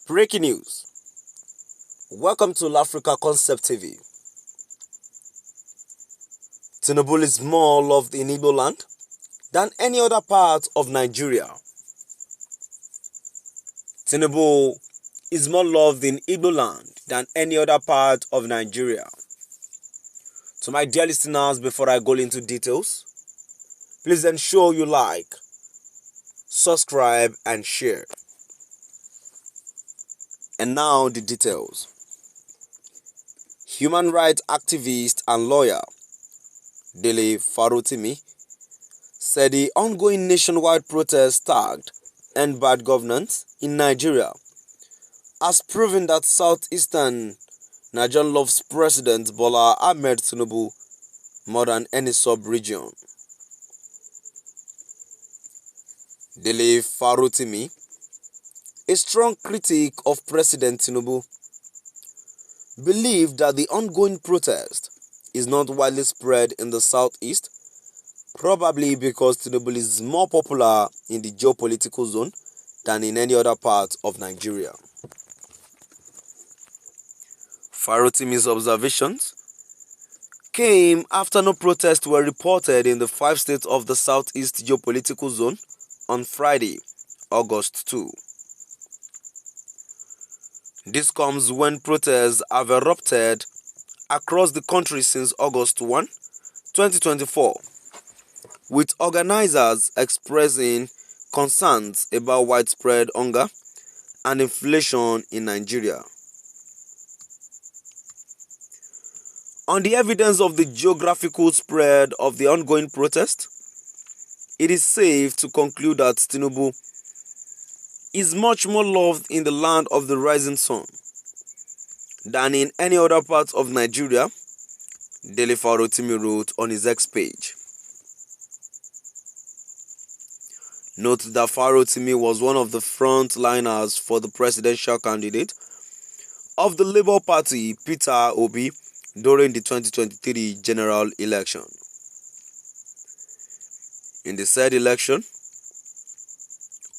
Breaking news. Welcome to Africa Concept TV. Tinubu is more loved in Igbo land than any other part of Nigeria. Tinubu is more loved in Igbo land than any other part of Nigeria. To my dear listeners, before I go into details, please ensure you like, subscribe and share. And now the details. Human rights activist and lawyer Dele Farotimi said the ongoing nationwide protest tagged "End Bad Governance" in Nigeria has proven that southeastern Nigeria loves President Bola Ahmed Tinubu more than any sub-region. Dele Farotimi, a strong critic of President Tinubu, believed that the ongoing protest is not widely spread in the southeast, probably because Tinubu is more popular in the geopolitical zone than in any other part of Nigeria. Farotimi's observations came after no protests were reported in the 5 states of the southeast geopolitical zone on Friday, August 2. This comes when protests have erupted across the country since August 1, 2024, with organizers expressing concerns about widespread hunger and inflation in Nigeria. On the evidence of the geographical spread of the ongoing protest, it is safe to conclude that Tinubu is much more loved in the land of the rising sun than in any other part of Nigeria, Dele Farotimi wrote on his X page. Note that Farotimi was one of the frontliners for the presidential candidate of the Labour Party, Peter Obi, during the 2023 general election. In the said election,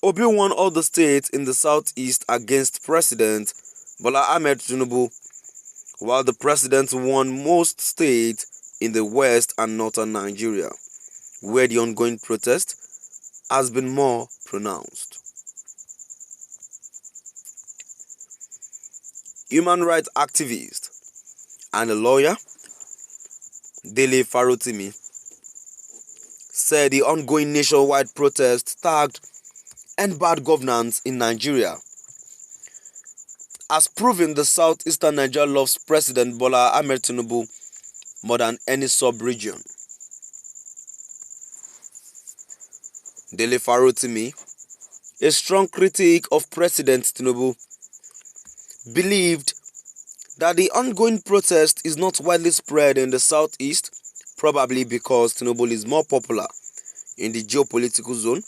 Obi won all the states in the southeast against President Bola Ahmed Tinubu, while the president won most states in the west and northern Nigeria, where the ongoing protest has been more pronounced. Human rights activist and a lawyer, Dele Farotimi, said the ongoing nationwide protest tagged "End Bad Governance" in Nigeria has proven the southeastern Nigeria loves President Bola Ahmed Tinubu more than any sub-region. Dele Farotimi, a strong critic of President Tinubu, believed that the ongoing protest is not widely spread in the southeast, probably because Tinubu is more popular in the geopolitical zone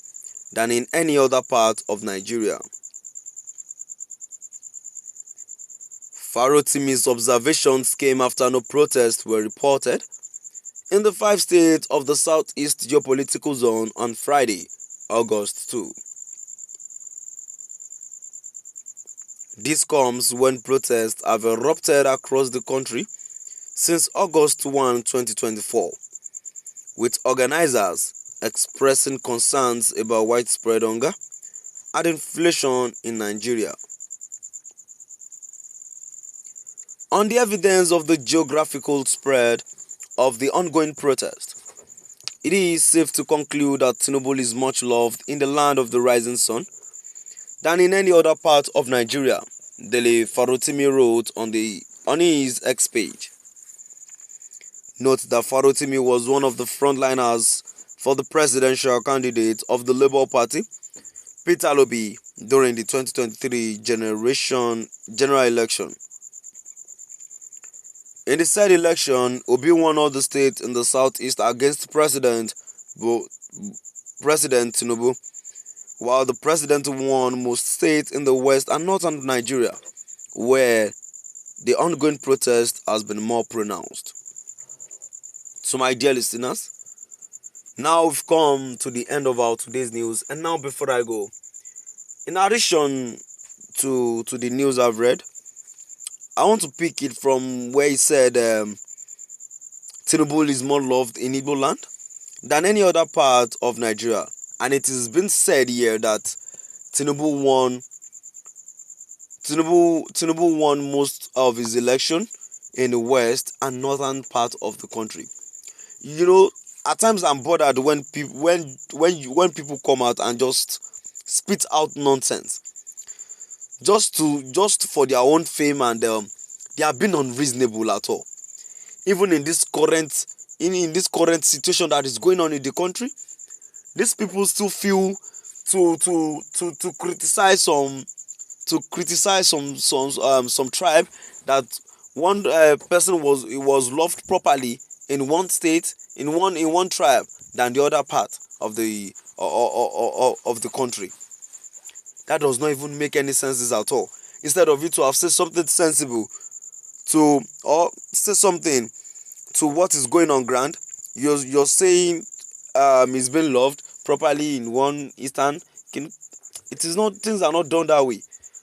than in any other part of Nigeria. Farotimi's observations came after no protests were reported in the 5 states of the southeast geopolitical zone on Friday, August 2. This comes when protests have erupted across the country since August 1, 2024, with organizers expressing concerns about widespread hunger and inflation in Nigeria. On the evidence of the geographical spread of the ongoing protest, it is safe to conclude that Tinubu is much loved in the land of the rising sun than in any other part of Nigeria, Dele Farotimi wrote on his X page. Note that Farotimi was one of the frontliners for the presidential candidate of the Labour Party, Peter Obi, during the 2023 general election. In the said election, Obi won all the states in the southeast against President Tinubu, while the president won most states in the west and northern Nigeria, where the ongoing protest has been more pronounced. So my dear listeners, now we've come to the end of our today's news, and now before I go, in addition to the news I've read. I want to pick it from where he said Tinubu is more loved in Igbo land than any other part of Nigeria. And it has been said here that Tinubu won most of his election in the west and northern part of the country. You know, at times I'm bothered when people come out and just spit out nonsense just for their own fame, and they are being unreasonable at all. Even in this current situation that is going on in the country, these people still feel to criticize some tribe that one person was loved properly in one state, in one tribe, than the other part of the country. That does not even make any sense at all. Instead of you to have said something sensible or say something to what is going on ground, you're saying he's been loved properly in one eastern. It is not, things are not done that way.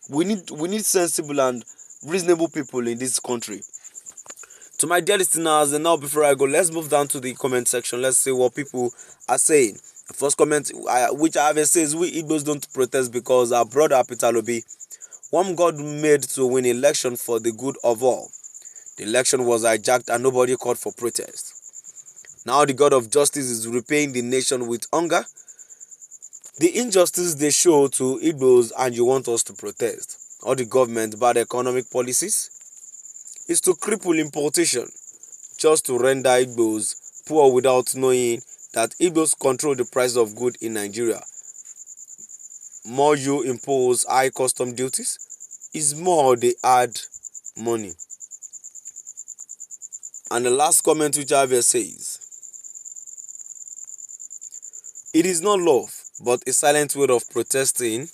We need sensible and reasonable people in this country. To my dear listeners, and now before I go, let's move down to the comment section. Let's see what people are saying. The first comment which I have says, we Igbos don't protest because our brother Peter Obi, whom God made to win election for the good of all. The election was hijacked and nobody called for protest. Now the God of justice is repaying the nation with hunger. The injustice they show to Igbos, and you want us to protest. All the government bad economic policies is to cripple importation, just to render Igbos poor without knowing that Igbos control the price of goods in Nigeria. More you impose high custom duties, is more they add money. And the last comment which I have here says, it is not love, but a silent way of protesting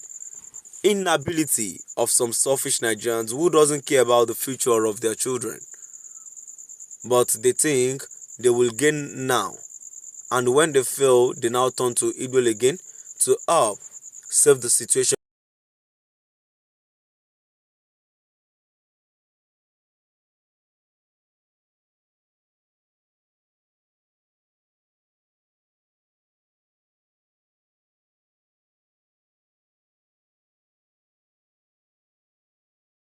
inability of some selfish Nigerians who doesn't care about the future of their children. But they think they will gain now. And when they fail, they now turn to Igbo again to help save the situation.